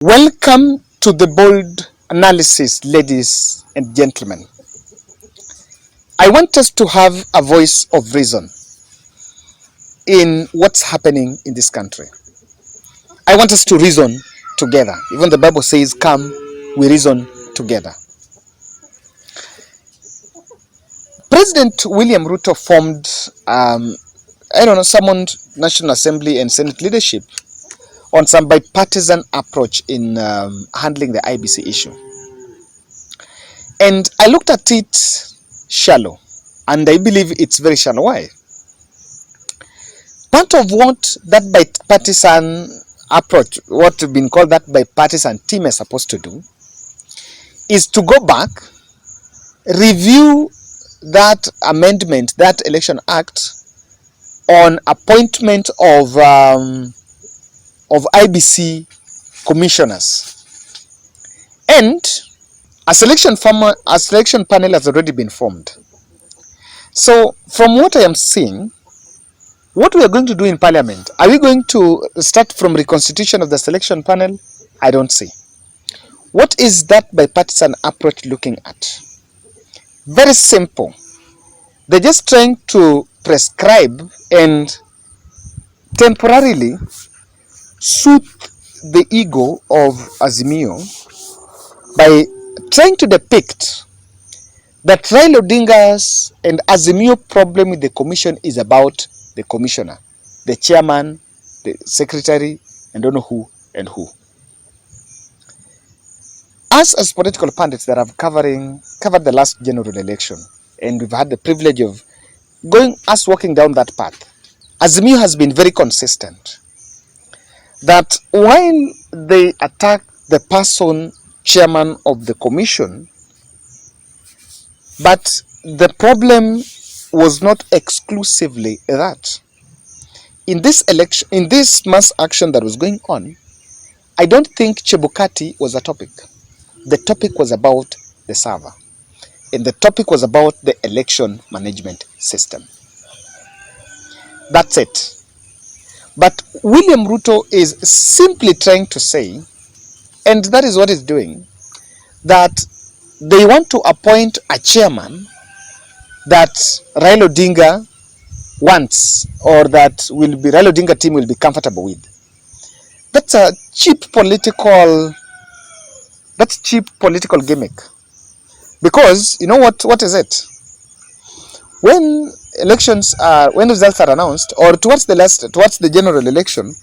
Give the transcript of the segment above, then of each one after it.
Welcome to the bold analysis, ladies and gentlemen. I want us to have a voice of reason in what's happening in this country. I want us to reason together. Even the Bible says, come, we reason together. President William Ruto formed, summoned National Assembly and Senate leadership on some bipartisan approach in handling the IEBC issue. And I looked at it shallow, and I believe it's very shallow. Why? Part of what that bipartisan approach, what has been called that bipartisan team is supposed to do, is to go back, review that amendment, that election act on appointment of IEBC commissioners. And a selection panel has already been formed. So from what I am seeing, what we are going to do in Parliament, are we going to start from reconstitution of the selection panel? I don't see. What is that bipartisan approach looking at? Very simple. They're just trying to prescribe and temporarily soothe the ego of Azimio by trying to depict that Raila Odinga's and Azimio problem with the commission is about the commissioner, the chairman, the secretary, and don't know who and who. Us as political pundits that have covered the last general election, and we've had the privilege of walking down that path, Azimio has been very consistent that while they attack the person chairman of the commission, but the problem was not exclusively that. In this election, in this mass action that was going on, I don't think Chebukati was a topic. The topic was about the server, and the topic was about the election management system. That's it. But William Ruto is simply trying to say, and that is what he's doing, that they want to appoint a chairman that Raila Odinga wants, or that Raila Odinga team will be comfortable with. That's a cheap political gimmick. Because you know what is it? When results are announced, or towards the general election,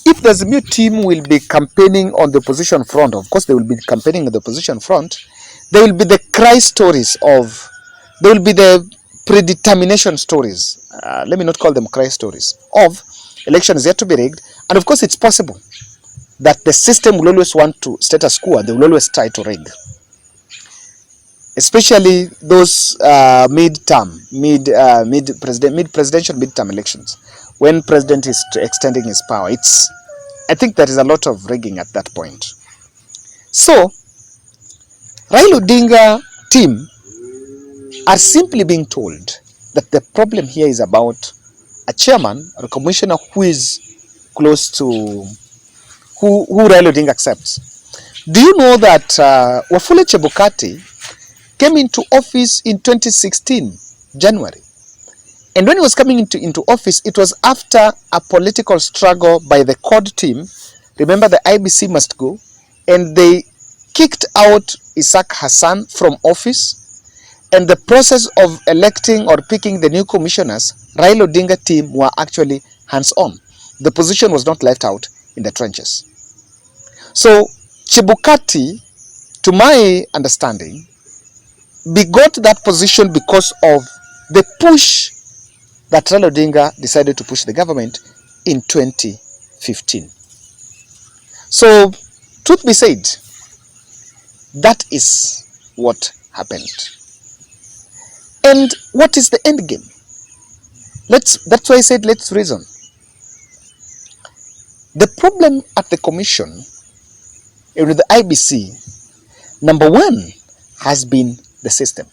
if the Azimio team will be campaigning on the opposition front, of course they will be campaigning on the opposition front, there will be the cry stories there will be the predetermination stories, let me not call them cry stories, of elections yet to be rigged. And of course it's possible that the system will always want to status quo, and they will always try to rig. Especially those mid-presidential midterm elections, when president is extending his power. I think there is a lot of rigging at that point. So Raila Odinga team are simply being told that the problem here is about a chairman or a commissioner who is close to who Raila Odinga accepts. Do you know that Wafula Chebukati came into office in 2016, January? And when he was coming into office, it was after a political struggle by the CORD team. Remember, the IEBC must go. And they kicked out Isaac Hassan from office. And the process of electing or picking the new commissioners, Raila Odinga team were actually hands-on. The position was not left out in the trenches. So Chebukati, to my understanding, begot that position because of the push that Raila Odinga decided to push the government in 2015. So, truth be said, that is what happened. And what is the end game? That's why I said let's reason. The problem at the commission with the IEBC, number one, has been the system.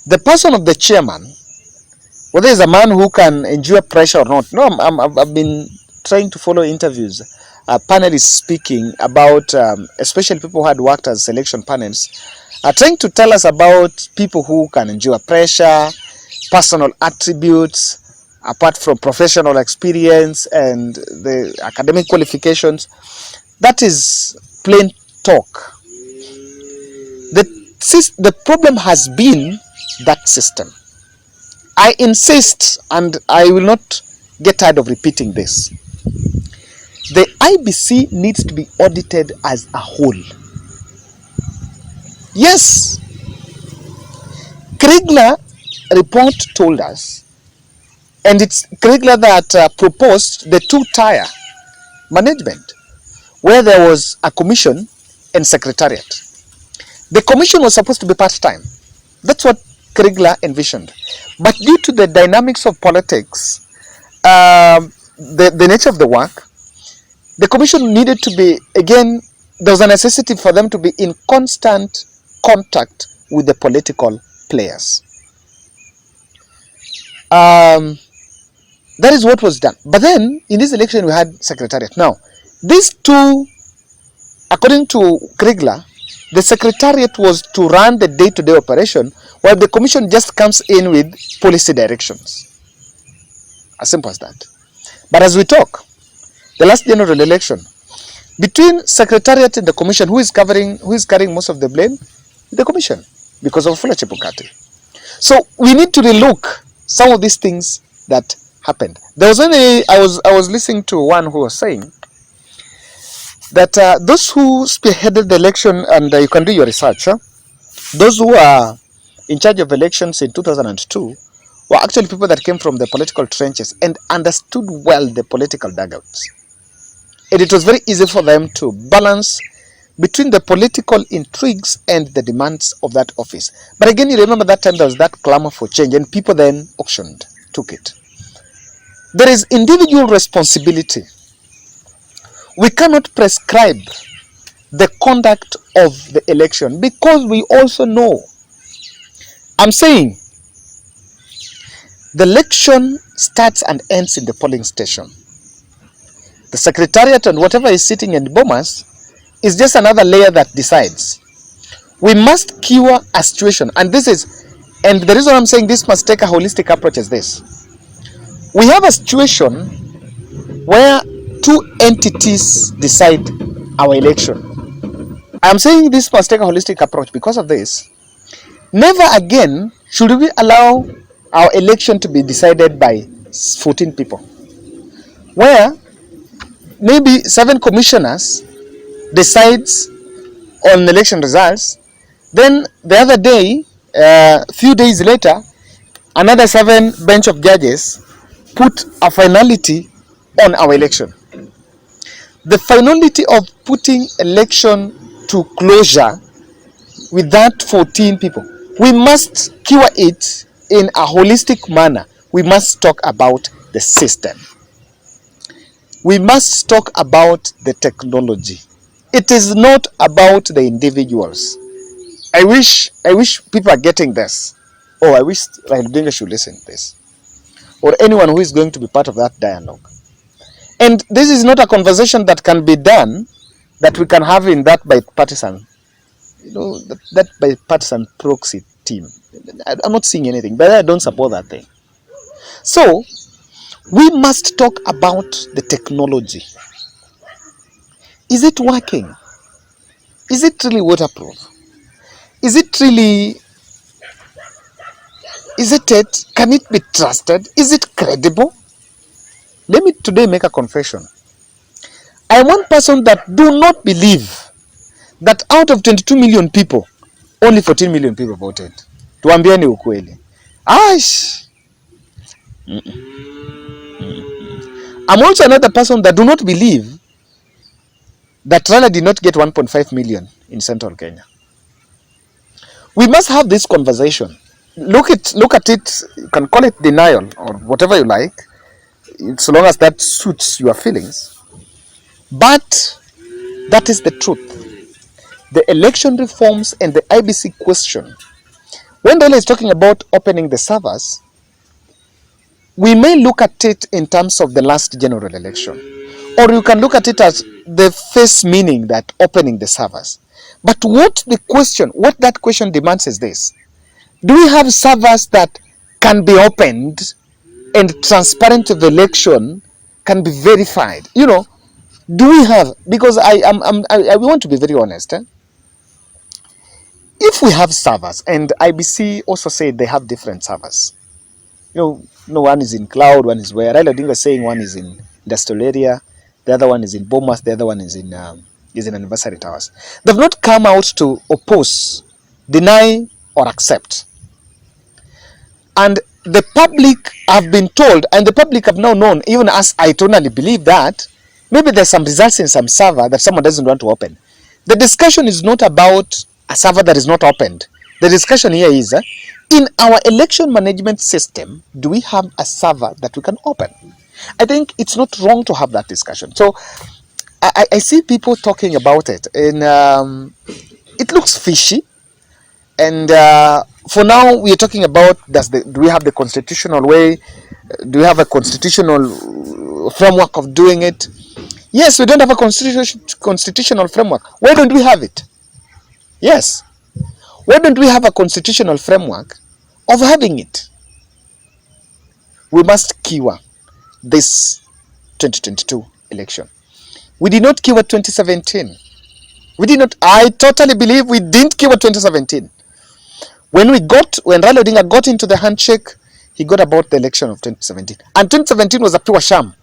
The person of the chairman, whether he's a man who can endure pressure or not. No, I've been trying to follow interviews. panelists speaking about, especially people who had worked as selection panels, are trying to tell us about people who can endure pressure, personal attributes, apart from professional experience and the academic qualifications. That is plain talk. The problem has been that system. I insist, and I will not get tired of repeating this. The IEBC needs to be audited as a whole. Yes, KRIGLER report told us, and it's KRIGLER that proposed the two-tier management, where there was a commission and secretariat. The commission was supposed to be part-time. That's what KRIGLER envisioned. But due to the dynamics of politics, the nature of the work, the commission needed to be, again, there was a necessity for them to be in constant contact with the political players. That is what was done. But then, in this election, we had Secretariat. Now, these two, according to KRIGLER, the Secretariat was to run the day-to-day operation, while the commission just comes in with policy directions. As simple as that. But as we talk, the last general election, between Secretariat and the commission, who is carrying most of the blame? The commission, because of Wafula Chebukati. So we need to relook some of these things that happened. There was I was listening to one who was saying that those who spearheaded the election, and you can do your research, those who are in charge of elections in 2002 were actually people that came from the political trenches and understood well the political dugouts. And it was very easy for them to balance between the political intrigues and the demands of that office. But again, you remember that time there was that clamor for change, and people then took it. There is individual responsibility. We cannot prescribe the conduct of the election, because we also know, I'm saying, the election starts and ends in the polling station. The Secretariat and whatever is sitting in Bomas is just another layer that decides. We must cure a situation, and the reason I'm saying this must take a holistic approach is this. We have a situation where two entities decide our election. I'm saying this must take a holistic approach because of this. Never again should we allow our election to be decided by 14 people, where maybe 7 commissioners decides on election results, then the other day, few days later, another 7 bench of judges put a finality on our election. The finality of putting election to closure with that 14 people, we must cure it in a holistic manner. We must talk about the system. We must talk about the technology. It is not about the individuals. I wish people are getting this. Oh, I wish Raila Odinga should listen to this, or anyone who is going to be part of that dialogue. And this is not a conversation that can be done, that we can have in that bipartisan, that bipartisan proxy team. I'm not seeing anything, but I don't support that thing. So we must talk about the technology. Is it working? Is it really waterproof? Is it? Can it be trusted? Is it credible? Let me today make a confession. I am one person that do not believe that out of 22 million people, only 14 million people voted. Tuambieni ukweli. I'm also another person that do not believe that Raila did not get 1.5 million in central Kenya. We must have this conversation. Look at it, you can call it denial or whatever you like, so long as that suits your feelings. But that is the truth. The election reforms and the IEBC question, when Raila is talking about opening the servers, we may look at it in terms of the last general election. or you can look at it as the face meaning that opening the servers. But what that question demands is this: do we have servers that can be opened and transparent of election can be verified? Do we have? Because I want to be very honest. If we have servers, and IBC also said they have different servers. One is in cloud, one is where Raila Odinga is saying one is in industrial area, the other one is in Bomas, the other one is in anniversary towers. They've not come out to oppose, deny, or accept. And the public have been told, and the public have now known, even as I totally believe that, maybe there's some results in some server that someone doesn't want to open. The discussion is not about a server that is not opened. The discussion here is, in our election management system, do we have a server that we can open? I think it's not wrong to have that discussion. So I see people talking about it, and it looks fishy. And for now, we are talking about, do we have the constitutional way? Do we have a constitutional framework of doing it? Yes, we don't have a constitutional framework. Why don't we have it? Yes. Why don't we have a constitutional framework of having it? We must cure this 2022 election. We did not cure 2017. We did not. I totally believe we didn't cure 2017. When Raila Odinga got into the handshake, he got about the election of 2017. And 2017 was a pure sham.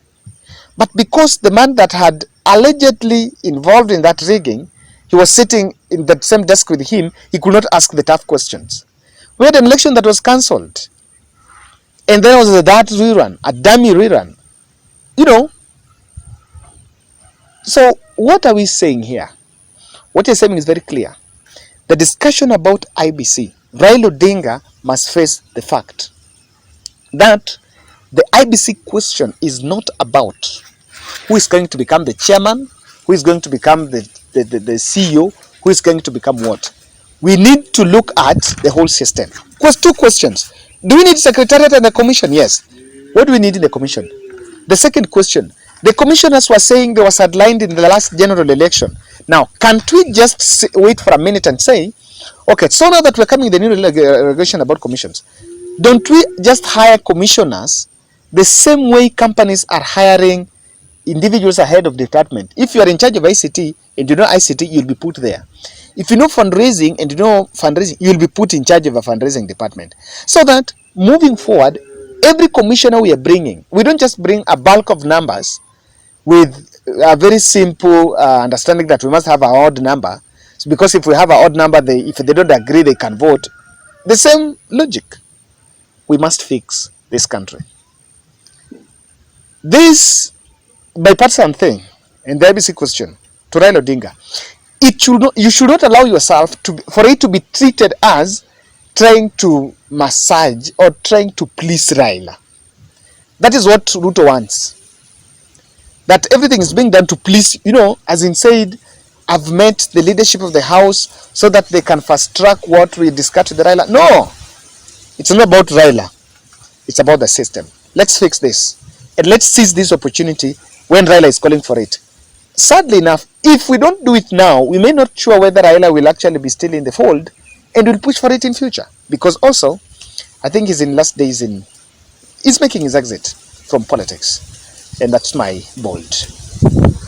But because the man that had allegedly involved in that rigging, he was sitting in the same desk with him, he could not ask the tough questions. We had an election that was cancelled. And then was that rerun, a dummy rerun. So what are we saying here? What you're saying is very clear. The discussion about IBC, Raila Odinga must face the fact that the IBC question is not about who is going to become the chairman, who is going to become the CEO, who is going to become what. We need to look at the whole system. Two questions. Do we need Secretariat and a commission? Yes. What do we need in the commission? The second question. The commissioners were saying they were sidelined in the last general election. Now, can't we just wait for a minute and say, okay, so now that we're coming the new regulation about commissions, don't we just hire commissioners the same way companies are hiring individuals ahead of department? If you are in charge of ICT and you know ICT, you'll be put there. If you know fundraising and you know fundraising, you'll be put in charge of a fundraising department. So that moving forward, every commissioner we are bringing, we don't just bring a bulk of numbers with a very simple understanding that we must have an odd number. So because if we have an odd number, if they don't agree, they can vote. The same logic. We must fix this country. This bipartisan thing and the IBC question to Raila Odinga, you should not allow yourself for it to be treated as trying to massage or trying to please Raila. That is what Ruto wants. That everything is being done to please, as in said, I've met the leadership of the house so that they can fast track what we discussed with Raila. No, it's not about Raila. It's about the system. Let's fix this. And let's seize this opportunity when Raila is calling for it. Sadly enough, if we don't do it now, we may not sure whether Raila will actually be still in the fold and will push for it in future. Because also, I think he's in last days he's making his exit from politics. And that's my bold.